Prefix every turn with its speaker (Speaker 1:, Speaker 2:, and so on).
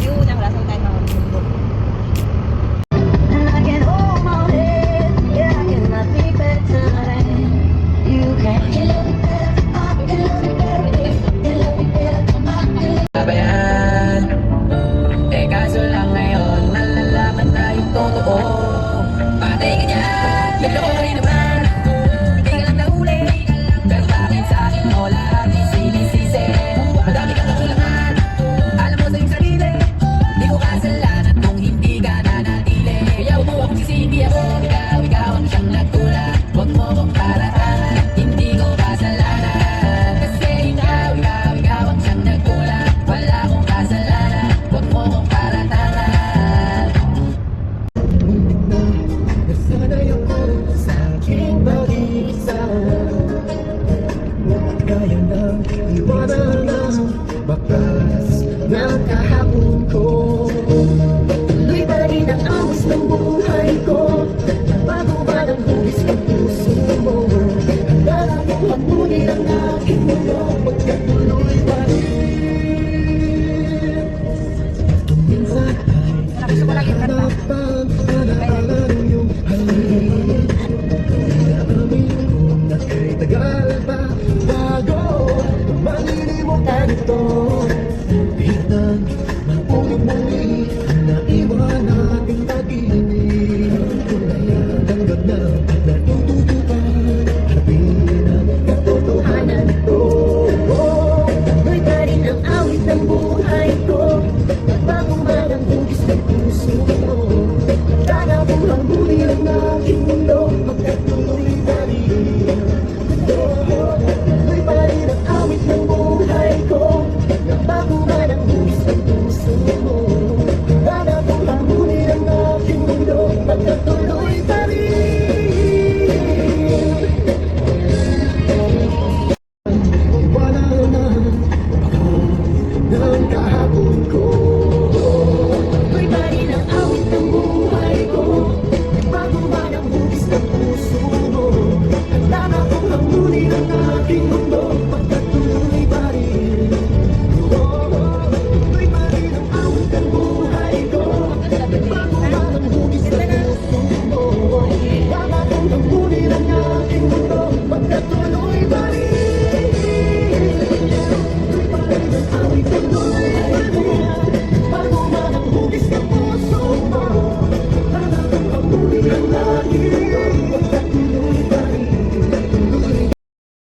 Speaker 1: you. Diyan wala sa tayo mga bundok.
Speaker 2: Sabayan, kaso lang ngayon malalaman na yung totoo. Patay ka dyan, nagloko ka rin naman. Hindi ka lang nahuli, pero bakit sa akin mo lahat isinisisi? Madami kang kakulangan, alam mo sa iyong sarili. Di ko kasalanan kung hindi ka nanatili. Kaya huwag mo akong sisi, hindi ako ikaw ang siyang nagkulang. Huwag mo akong paratangan, hindi ko kasalanan. Kasi ikaw ang siyang nagkulang. Wala akong kasalanan, huwag mo akong paratangan.
Speaker 3: Nasanay ako sa aking mag-isa, kaya nang iwanan ang bakas ng kahapon ko. Tuloy pa rin ang angas ng buhay ko, bago ba ng hugis ng puso mo? Handa na kong hamunin ang aking mundo, magkatuloy pa rin. Minsan ay hanapan, hanapan yung halin. Naamin ko na kay tagal pa bago manilimutan ito.